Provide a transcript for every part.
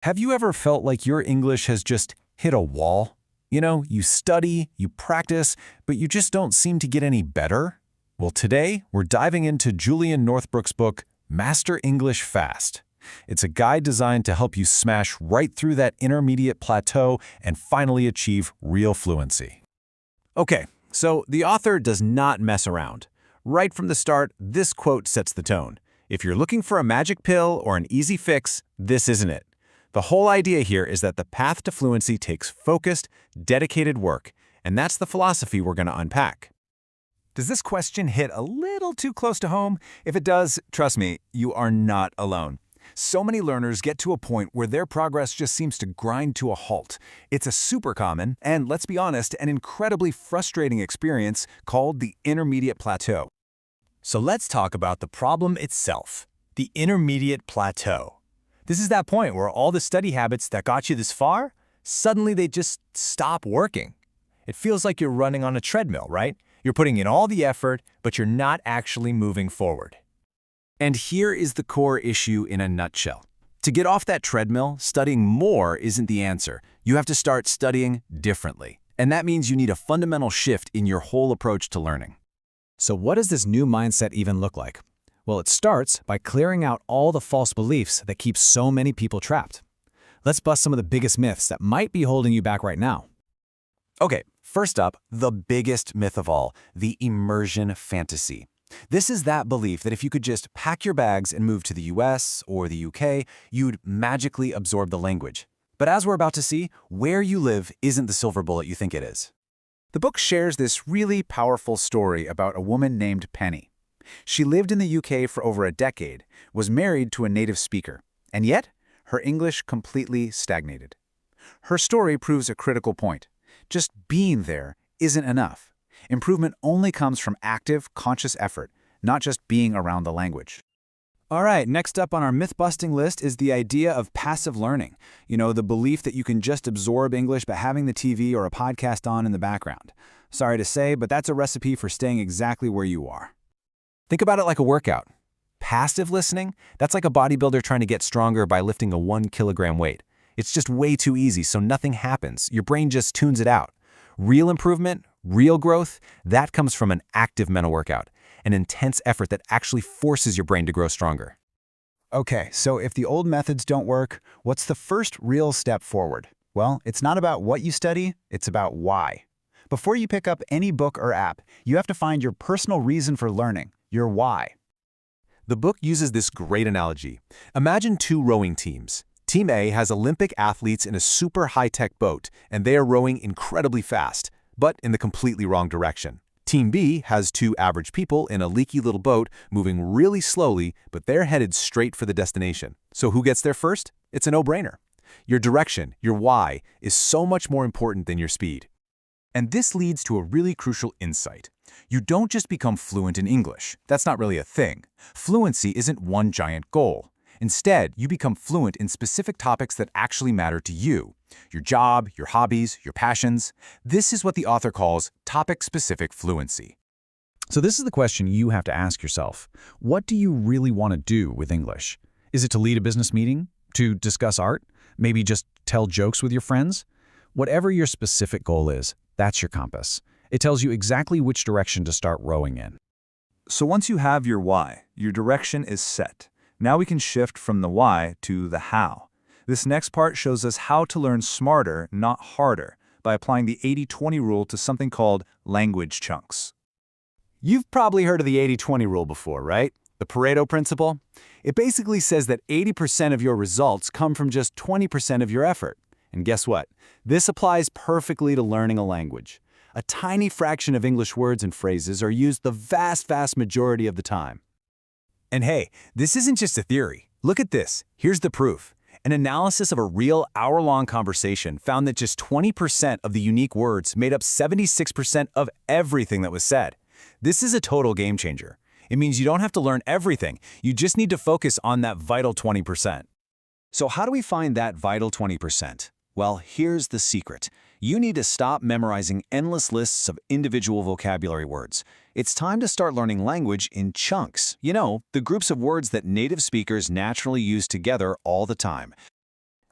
Have you ever felt like your English has just hit a wall? You study, you practice, but you just don't seem to get any better? Well, today, we're diving into Julian Northbrook's book, Master English Fast. It's a guide designed to help you smash right through that intermediate plateau and finally achieve real fluency. Okay, so the author does not mess around. Right from the start, this quote sets the tone. If you're looking for a magic pill or an easy fix, this isn't it. The whole idea here is that the path to fluency takes focused, dedicated work, and that's the philosophy we're going to unpack. Does this question hit a little too close to home? If it does, trust me, you are not alone. So many learners get to a point where their progress just seems to grind to a halt. It's a super common, and let's be honest, an incredibly frustrating experience called the intermediate plateau. So let's talk about the problem itself, the intermediate plateau. This is that point where all the study habits that got you this far, suddenly they just stop working. It feels like you're running on a treadmill, right? You're putting in all the effort, but you're not actually moving forward. And here is the core issue in a nutshell. To get off that treadmill, studying more isn't the answer. You have to start studying differently. And that means you need a fundamental shift in your whole approach to learning. So what does this new mindset even look like? Well, it starts by clearing out all the false beliefs that keep so many people trapped. Let's bust some of the biggest myths that might be holding you back right now. Okay, first up, the biggest myth of all, the immersion fantasy. This is that belief that if you could just pack your bags and move to the US or the UK, you'd magically absorb the language. But as we're about to see, where you live isn't the silver bullet you think it is. The book shares this really powerful story about a woman named Penny. She lived in the UK for over a decade, was married to a native speaker, and yet her English completely stagnated. Her story proves a critical point. Just being there isn't enough. Improvement only comes from active, conscious effort, not just being around the language. All right, next up on our myth-busting list is the idea of passive learning. The belief that you can just absorb English by having the TV or a podcast on in the background. Sorry to say, but that's a recipe for staying exactly where you are. Think about it like a workout. Passive listening, that's like a bodybuilder trying to get stronger by lifting a 1 kilogram weight. It's just way too easy, so nothing happens. Your brain just tunes it out. Real improvement, real growth, that comes from an active mental workout, an intense effort that actually forces your brain to grow stronger. Okay, so if the old methods don't work, what's the first real step forward? Well, it's not about what you study, it's about why. Before you pick up any book or app, you have to find your personal reason for learning, your why. The book uses this great analogy. Imagine two rowing teams. Team A has Olympic athletes in a super high-tech boat, and they are rowing incredibly fast, but in the completely wrong direction. Team B has two average people in a leaky little boat moving really slowly, but they're headed straight for the destination. So who gets there first? It's a no-brainer. Your direction, your why, is so much more important than your speed. And this leads to a really crucial insight. You don't just become fluent in English. That's not really a thing. Fluency isn't one giant goal. Instead, you become fluent in specific topics that actually matter to you. Your job, your hobbies, your passions. This is what the author calls topic-specific fluency. So this is the question you have to ask yourself. What do you really want to do with English? Is it to lead a business meeting? To discuss art? Maybe just tell jokes with your friends? Whatever your specific goal is, that's your compass. It tells you exactly which direction to start rowing in. So once you have your why, your direction is set. Now we can shift from the why to the how. This next part shows us how to learn smarter, not harder, by applying the 80-20 rule to something called language chunks. You've probably heard of the 80-20 rule before, right? The Pareto principle? It basically says that 80% of your results come from just 20% of your effort. And guess what? This applies perfectly to learning a language. A tiny fraction of English words and phrases are used the vast majority of the time. And hey, this isn't just a theory. Look at this. Here's the proof. An analysis of a real hour-long conversation found that just 20% of the unique words made up 76% of everything that was said. This is a total game changer. It means you don't have to learn everything. You just need to focus on that vital 20%. So how do we find that vital 20%? Well, here's the secret. You need to stop memorizing endless lists of individual vocabulary words. It's time to start learning language in chunks. The groups of words that native speakers naturally use together all the time.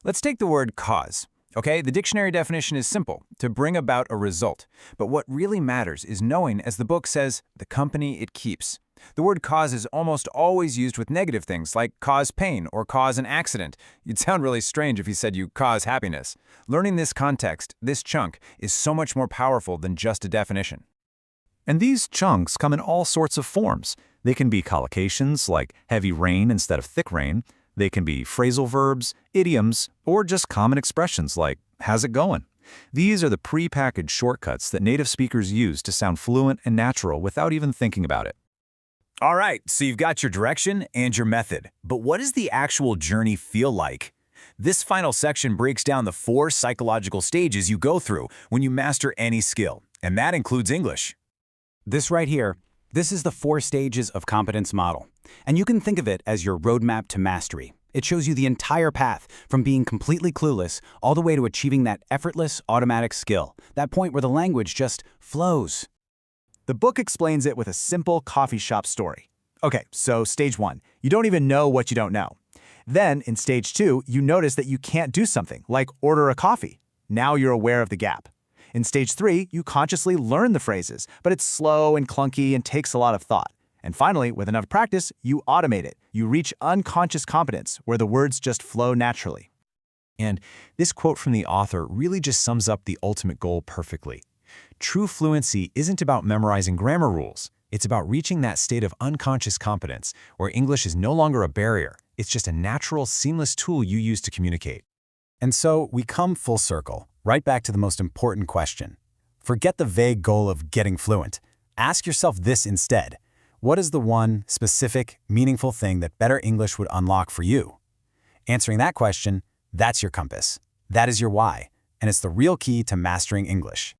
Let's take the word cause. Okay, the dictionary definition is simple, to bring about a result. But what really matters is knowing, as the book says, the company it keeps. The word cause is almost always used with negative things like cause pain or cause an accident. You'd sound really strange if you said you cause happiness. Learning this context, this chunk, is so much more powerful than just a definition. And these chunks come in all sorts of forms. They can be collocations, like heavy rain instead of thick rain. They can be phrasal verbs, idioms, or just common expressions like, how's it going? These are the pre-packaged shortcuts that native speakers use to sound fluent and natural without even thinking about it. All right, so you've got your direction and your method. But what does the actual journey feel like? This final section breaks down the 4 psychological stages you go through when you master any skill, and that includes English. This right here, this is the 4 stages of competence model. And you can think of it as your roadmap to mastery. It shows you the entire path from being completely clueless all the way to achieving that effortless, automatic skill, that point where the language just flows. The book explains it with a simple coffee shop story. Okay, so stage 1, you don't even know what you don't know. Then, in stage 2, you notice that you can't do something, like order a coffee. Now you're aware of the gap. In stage 3, you consciously learn the phrases, but it's slow and clunky and takes a lot of thought. And finally, with enough practice, you automate it. You reach unconscious competence, where the words just flow naturally. And this quote from the author really just sums up the ultimate goal perfectly. True fluency isn't about memorizing grammar rules. It's about reaching that state of unconscious competence, where English is no longer a barrier. It's just a natural, seamless tool you use to communicate. And so we come full circle, right back to the most important question. Forget the vague goal of getting fluent. Ask yourself this instead. What is the one specific, meaningful thing that better English would unlock for you? Answering that question, that's your compass. That is your why, and it's the real key to mastering English.